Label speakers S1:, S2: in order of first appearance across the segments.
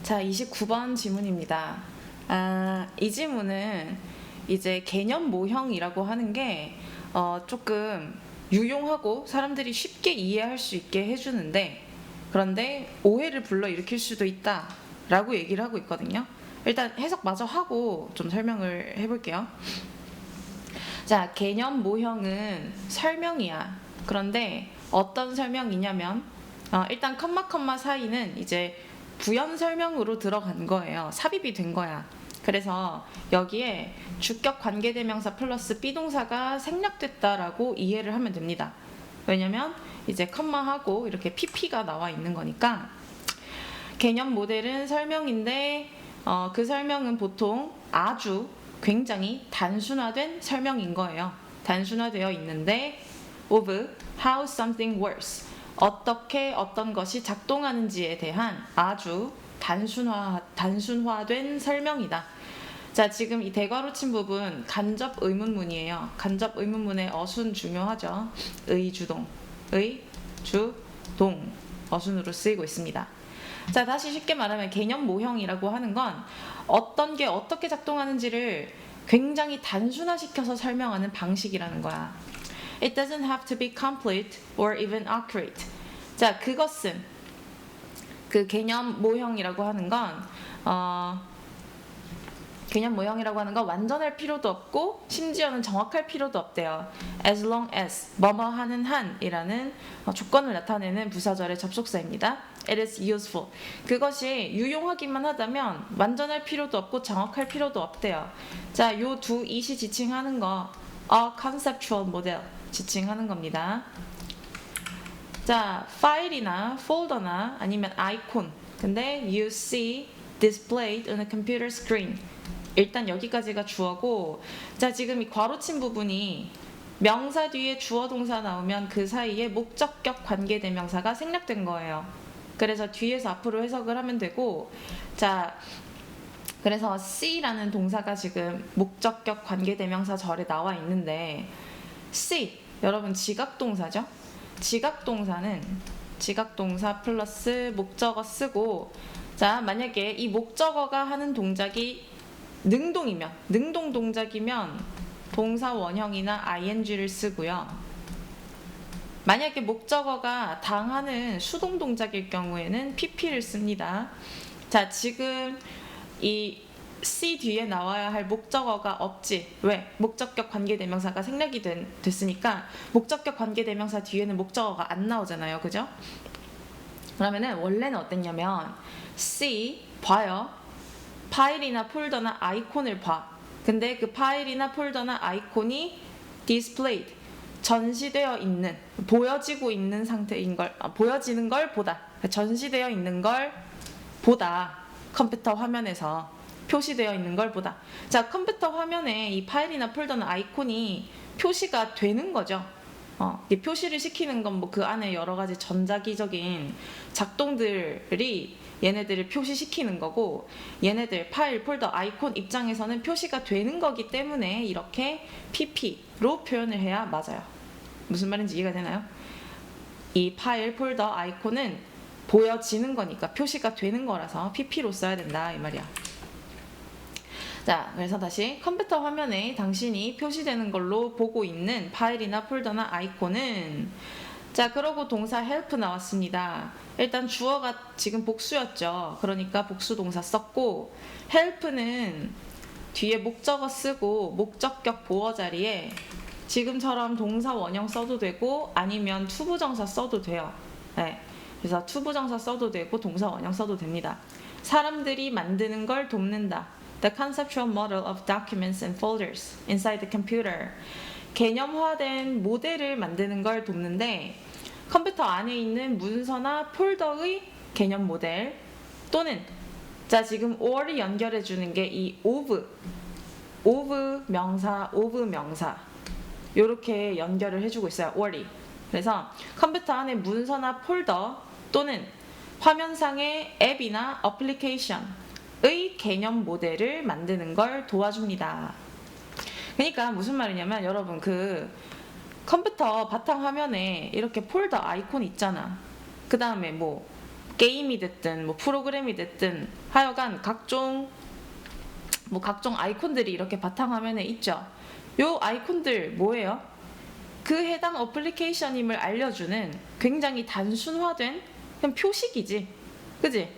S1: 자, 29번 지문입니다. 이 지문은 이제 개념 모형이라고 하는 게 조금 유용하고 사람들이 쉽게 이해할 수 있게 해주는데, 그런데 오해를 불러일으킬 수도 있다 라고 얘기를 하고 있거든요. 일단 해석 마저 하고 좀 설명을 해볼게요. 자, 개념 모형은 설명이야. 그런데 어떤 설명이냐면 일단 컴마 사이는 이제 부연 설명으로 들어간 거예요. 삽입이 된 거야. 그래서 여기에 주격 관계대명사 플러스 비동사가 생략됐다라고 이해를 하면 됩니다. 왜냐면 이제 컴마하고 이렇게 PP가 나와 있는 거니까. 개념 모델은 설명인데 그 설명은 보통 아주 굉장히 단순화된 설명인 거예요. 단순화되어 있는데 of how something works, 어떻게 어떤 것이 작동하는지에 대한 아주 단순화된 설명이다. 자, 지금 이 대괄호 친 부분 간접 의문문이에요. 간접 의문문의 어순 중요하죠. 의주동, 의주동 어순으로 쓰이고 있습니다. 자, 다시 쉽게 말하면 개념 모형이라고 하는 건 어떤 게 어떻게 작동하는지를 굉장히 단순화시켜서 설명하는 방식이라는 거야. It doesn't have to be complete or even accurate. 자, 그것은 그 개념 모형이라고 하는 건 완전할 필요도 없고 심지어는 정확할 필요도 없대요. As long as 뭐뭐 하는 한이라는 조건을 나타내는 부사절의 접속사입니다. It is useful. 그것이 유용하기만 하다면 완전할 필요도 없고 정확할 필요도 없대요. 자, 요 두 이시 지칭하는 거 a conceptual model 지칭하는 겁니다. 자, 파일이나 폴더나 아니면 아이콘, 근데 you see displayed on a computer screen. 일단 여기까지가 주어고, 자, 지금 이 괄호친 부분이 명사 뒤에 주어 동사 나오면 그 사이에 목적격 관계대명사가 생략된 거예요. 그래서 뒤에서 앞으로 해석을 하면 되고, 자, 그래서 see라는 동사가 지금 목적격 관계대명사 절에 나와 있는데, see, 여러분 지각동사죠? 지각동사 플러스 목적어 쓰고, 자, 만약에 이 목적어가 하는 동작이 능동 동작이면 동사 원형이나 ing를 쓰고요. 만약에 목적어가 당하는 수동 동작일 경우에는 pp를 씁니다. 자, 지금 이 C 뒤에 나와야 할 목적어가 없지. 왜? 목적격 관계대명사가 생략이 됐으니까 목적격 관계대명사 뒤에는 목적어가 안 나오잖아요. 그죠? 그러면은 원래는 어땠냐면 C 봐요. 파일이나 폴더나 아이콘을 봐. 근데 그 파일이나 폴더나 아이콘이 displayed, 전시되어 있는, 보여지고 있는 상태인 걸, 보여지는 걸 보다. 전시되어 있는 걸 보다. 컴퓨터 화면에서 표시되어 있는 걸 보다. 자, 컴퓨터 화면에 이 파일이나 폴더나 아이콘이 표시가 되는 거죠. 이 표시를 시키는 건 뭐 그 안에 여러 가지 전자기적인 작동들이 얘네들을 표시시키는 거고, 얘네들 파일, 폴더, 아이콘 입장에서는 표시가 되는 거기 때문에 이렇게 pp로 표현을 해야 맞아요. 무슨 말인지 이해가 되나요? 이 파일, 폴더, 아이콘은 보여지는 거니까 표시가 되는 거라서 pp로 써야 된다 이 말이야. 자, 그래서 다시 컴퓨터 화면에 당신이 표시되는 걸로 보고 있는 파일이나 폴더나 아이콘은, 자, 그러고 동사 help 나왔습니다. 일단 주어가 지금 복수였죠. 그러니까 복수 동사 썼고, help는 뒤에 목적어 쓰고 목적격 보어 자리에 지금처럼 동사 원형 써도 되고 아니면 투부정사 써도 돼요. 네, 그래서 투부정사 써도 되고 동사 원형 써도 됩니다. 사람들이 만드는 걸 돕는다. The conceptual model of documents and folders inside the computer. 개념화된 모델을 만드는 걸 돕는데, 컴퓨터 안에 있는 문서나 폴더의 개념 모델 또는, 자, 지금 or를 연결해 주는 게 이 of 명사 요렇게 연결을 해주고 있어요. or이. 그래서 컴퓨터 안에 문서나 폴더 또는 화면상의 앱이나 어플리케이션의 개념 모델을 만드는 걸 도와줍니다. 그러니까 무슨 말이냐면, 여러분 그 컴퓨터 바탕화면에 이렇게 폴더 아이콘 있잖아. 그 다음에 뭐 게임이 됐든 뭐 프로그램이 됐든 하여간 각종 아이콘들이 이렇게 바탕화면에 있죠. 요 아이콘들 뭐예요? 그 해당 어플리케이션임을 알려주는 굉장히 단순화된 그냥 표식이지. 그지?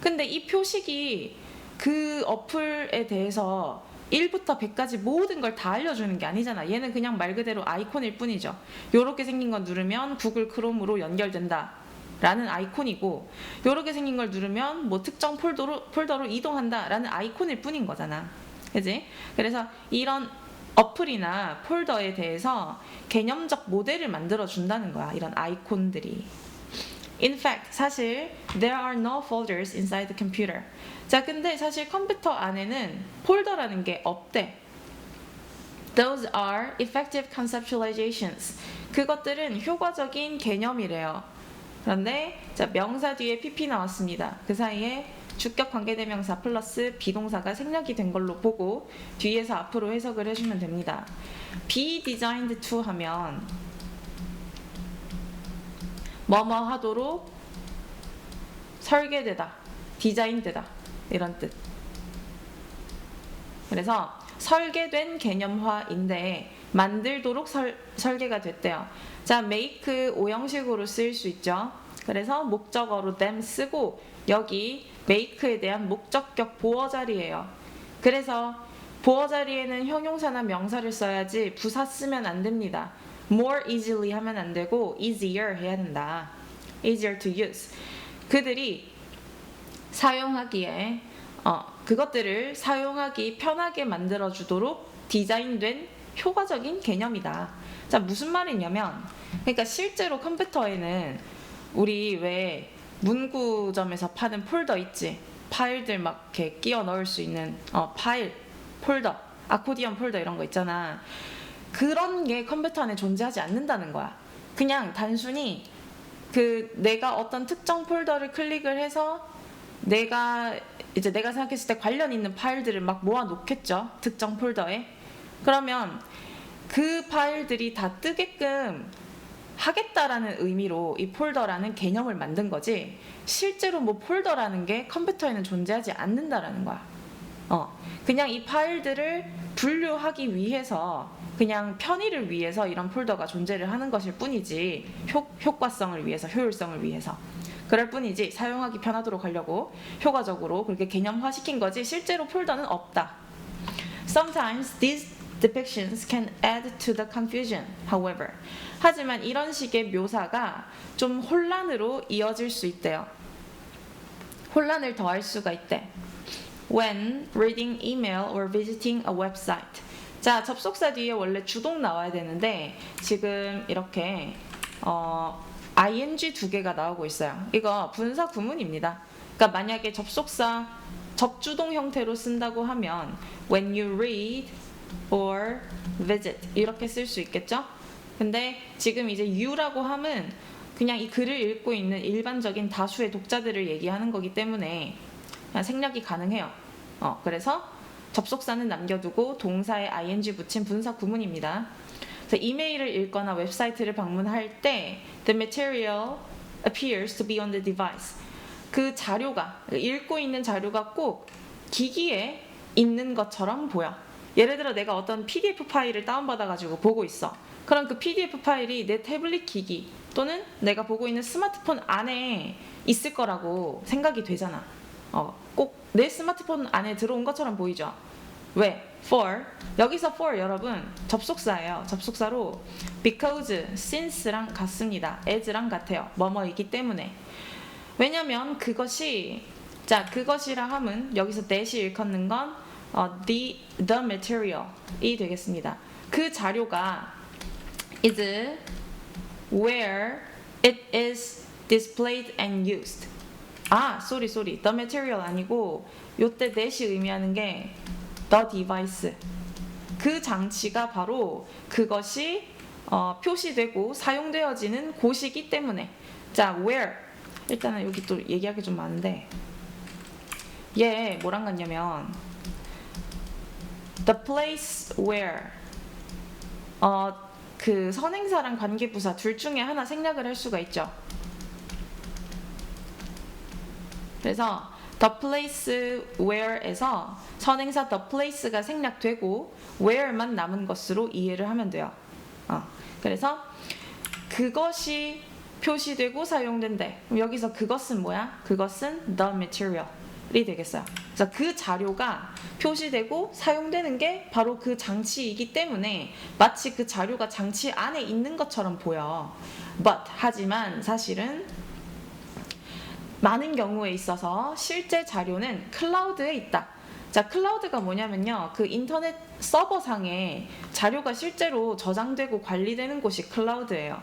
S1: 근데 이 표식이 그 어플에 대해서 1부터 100까지 모든 걸 다 알려주는 게 아니잖아. 얘는 그냥 말 그대로 아이콘일 뿐이죠. 요렇게 생긴 거 누르면 구글 크롬으로 연결된다 라는 아이콘이고, 요렇게 생긴 걸 누르면 뭐 특정 폴더로 이동한다 라는 아이콘일 뿐인 거잖아. 그지? 그래서 이런 어플이나 폴더에 대해서 개념적 모델을 만들어 준다는 거야. 이런 아이콘들이. In fact, 사실 there are no folders inside the computer. 자, 근데 사실 컴퓨터 안에는 폴더라는 게 없대. Those are effective conceptualizations. 그것들은 효과적인 개념이래요. 그런데 자, 명사 뒤에 PP 나왔습니다. 그 사이에 주격 관계대명사 플러스 비동사가 생략이 된 걸로 보고 뒤에서 앞으로 해석을 해주면 됩니다. be designed to 하면 뭐뭐 하도록 설계되다, 디자인되다 이런 뜻. 그래서 설계된 개념화인데 만들도록 설계가 됐대요. 자, make 오형식으로 쓰일 수 있죠. 그래서 목적어로 them 쓰고 여기 make에 대한 목적격 보어 자리예요. 그래서 보어 자리에는 형용사나 명사를 써야지 부사 쓰면 안 됩니다. more easily 하면 안 되고 easier 해야 된다. easier to use. 그들이 사용하기에 그것들을 사용하기 편하게 만들어주도록 디자인된 효과적인 개념이다. 자, 무슨 말이냐면, 그러니까 실제로 컴퓨터에는 우리 왜 문구점에서 파는 폴더 있지? 파일들 막 이렇게 끼워 넣을 수 있는 파일, 폴더, 아코디언 폴더 이런 거 있잖아. 그런 게 컴퓨터 안에 존재하지 않는다는 거야. 그냥 단순히 내가 어떤 특정 폴더를 클릭을 해서 내가 생각했을 때 관련 있는 파일들을 막 모아 놓겠죠. 특정 폴더에. 그러면 그 파일들이 다 뜨게끔 하겠다라는 의미로 이 폴더라는 개념을 만든 거지, 실제로 뭐 폴더라는 게 컴퓨터에는 존재하지 않는다라는 거야. 그냥 이 파일들을 분류하기 위해서, 그냥 편의를 위해서 이런 폴더가 존재를 하는 것일 뿐이지, 효과성을 위해서, 효율성을 위해서 그럴 뿐이지, 사용하기 편하도록 하려고 효과적으로 그렇게 개념화시킨 거지 실제로 폴더는 없다. Sometimes these depictions can add to the confusion, however. 하지만 이런 식의 묘사가 좀 혼란으로 이어질 수 있대요. 혼란을 더할 수가 있대. When reading email or visiting a website. 자, 접속사 뒤에 원래 주동 나와야 되는데 지금 이렇게 ing 두 개가 나오고 있어요. 이거 분사 구문입니다. 그러니까 만약에 접속사 접주동 형태로 쓴다고 하면 when you read or visit 이렇게 쓸 수 있겠죠? 근데 지금 이제 you라고 하면 그냥 이 글을 읽고 있는 일반적인 다수의 독자들을 얘기하는 거기 때문에 그냥 생략이 가능해요. 그래서 접속사는 남겨두고 동사에 ing 붙인 분사 구문입니다. 그래서 이메일을 읽거나 웹사이트를 방문할 때 the material appears to be on the device. 그 자료가, 읽고 있는 자료가 꼭 기기에 있는 것처럼 보여. 예를 들어 내가 어떤 PDF 파일을 다운받아가지고 보고 있어. 그럼 그 PDF 파일이 내 태블릿 기기 또는 내가 보고 있는 스마트폰 안에 있을 거라고 생각이 되잖아. 꼭 내 스마트폰 안에 들어온 것처럼 보이죠. 왜? for. 여기서 for 여러분 접속사예요. 접속사로 because, since랑 같습니다. as랑 같아요. 뭐뭐이기 때문에. 왜냐면 그것이, 자, 그것이라 함은 여기서 that이 일컫는 건 the material이 되겠습니다. 그 자료가 is where it is displayed and used. sorry. the material 아니고 요때 that이 의미하는 게 the device. 그 장치가 바로 그것이 표시되고 사용되어지는 곳이기 때문에. 자, where. 일단은 여기 또 얘기하기 좀 많은데 얘 뭐랑 같냐면 the place where 그 선행사랑 관계부사 둘 중에 하나 생략을 할 수가 있죠. 그래서 the place where에서 선행사 the place가 생략되고 where만 남은 것으로 이해를 하면 돼요. 그래서 그것이 표시되고 사용된대. 그럼 여기서 그것은 뭐야? 그것은 the material이 되겠어요. 그래서 그 자료가 표시되고 사용되는 게 바로 그 장치이기 때문에 마치 그 자료가 장치 안에 있는 것처럼 보여. 하지만 사실은 많은 경우에 있어서 실제 자료는 클라우드에 있다. 자, 클라우드가 뭐냐면요. 그 인터넷 서버상에 자료가 실제로 저장되고 관리되는 곳이 클라우드예요.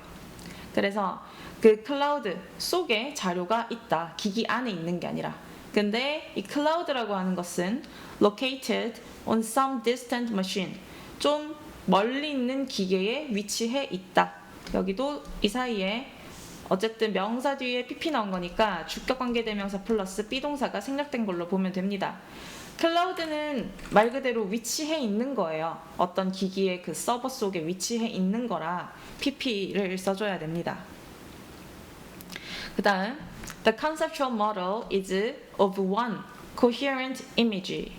S1: 그래서 그 클라우드 속에 자료가 있다. 기기 안에 있는 게 아니라. 근데 이 클라우드라고 하는 것은 located on some distant machine. 좀 멀리 있는 기계에 위치해 있다. 여기도 이 사이에 어쨌든 명사 뒤에 PP 나온 거니까 주격관계대명사 플러스 비동사가 생략된 걸로 보면 됩니다. 클라우드는 말 그대로 위치해 있는 거예요. 어떤 기기의 그 서버 속에 위치해 있는 거라 PP를 써줘야 됩니다. 그 다음 The conceptual model is of one coherent image.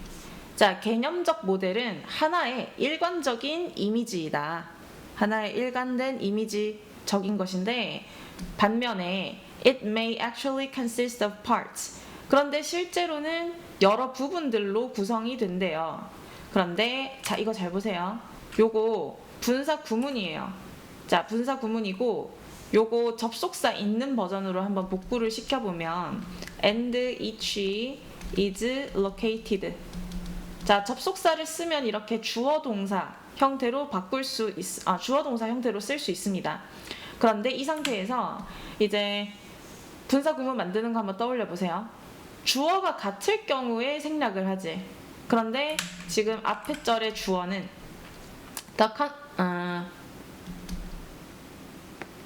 S1: 자, 개념적 모델은 하나의 일관적인 이미지이다. 하나의 일관된 이미지적인 것인데 반면에 it may actually consist of parts. 그런데 실제로는 여러 부분들로 구성이 된대요. 그런데 자, 이거 잘 보세요. 요거 분사 구문이에요. 자, 분사 구문이고 요거 접속사 있는 버전으로 한번 복구를 시켜보면 and each is located. 자, 접속사를 쓰면 이렇게 주어 동사 형태로 주어 동사 형태로 쓸 수 있습니다. 그런데 이 상태에서 이제 분사 구문 만드는 거 한번 떠올려 보세요. 주어가 같을 경우에 생략을 하지. 그런데 지금 앞에 절의 주어는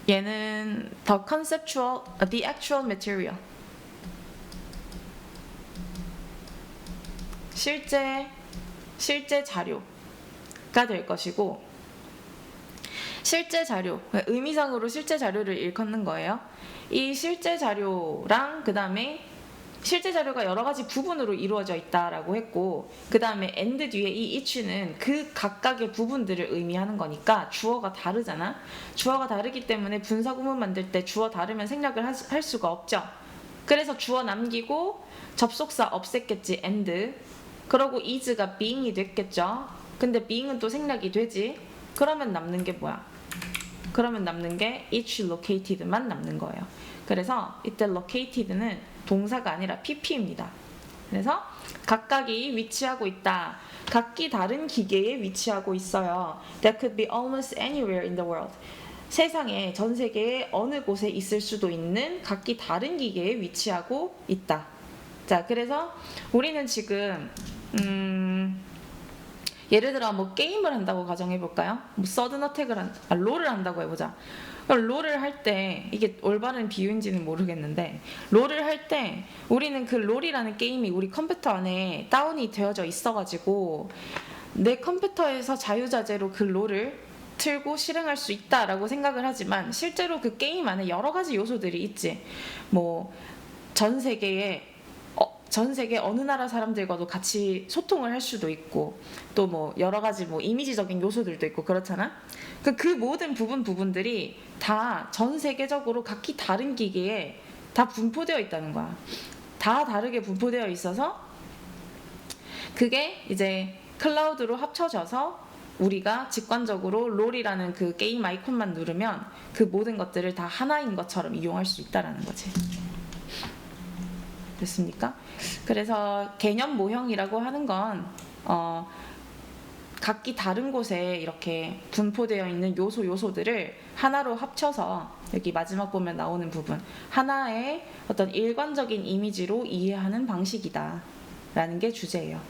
S1: 얘는 the actual material. 실제 자료가 될 것이고 실제 자료, 의미상으로 실제 자료를 일컫는 거예요. 이 실제 자료랑 그 다음에 실제 자료가 여러 가지 부분으로 이루어져 있다라고 했고 그 다음에 and 뒤에 이 each는 그 각각의 부분들을 의미하는 거니까 주어가 다르잖아. 주어가 다르기 때문에 분사 구문 만들 때 주어 다르면 생략을 할 수가 없죠. 그래서 주어 남기고 접속사 없앴겠지 and. 그러고 is가 being이 됐겠죠. 근데 being은 또 생략이 되지. 그러면 남는 게 뭐야? 그러면 남는 게 each located만 남는 거예요. 그래서 이때 located는 동사가 아니라 pp입니다. 그래서 각각이 위치하고 있다. 각기 다른 기계에 위치하고 있어요. That could be almost anywhere in the world. 세상에 전 세계의 어느 곳에 있을 수도 있는 각기 다른 기계에 위치하고 있다. 자, 그래서 우리는 지금 예를 들어 뭐 게임을 한다고 가정해 볼까요? 뭐 서든 어택을 롤을 한다고 해보자. 롤을 할 때 이게 올바른 비유인지는 모르겠는데 롤을 할 때 우리는 그 롤이라는 게임이 우리 컴퓨터 안에 다운이 되어져 있어가지고 내 컴퓨터에서 자유자재로 그 롤을 틀고 실행할 수 있다라고 생각을 하지만 실제로 그 게임 안에 여러 가지 요소들이 있지. 뭐 전 세계 어느 나라 사람들과도 같이 소통을 할 수도 있고 또 뭐 여러 가지 뭐 이미지적인 요소들도 있고 그렇잖아. 그 모든 부분들이 다 전 세계적으로 각기 다른 기기에 다 분포되어 있다는 거야. 다 다르게 분포되어 있어서 그게 이제 클라우드로 합쳐져서 우리가 직관적으로 롤이라는 그 게임 아이콘만 누르면 그 모든 것들을 다 하나인 것처럼 이용할 수 있다라는 거지. 됐습니까? 그래서 개념 모형이라고 하는 건 각기 다른 곳에 이렇게 분포되어 있는 요소들을 하나로 합쳐서 여기 마지막 보면 나오는 부분 하나의 어떤 일관적인 이미지로 이해하는 방식이다 라는 게 주제예요.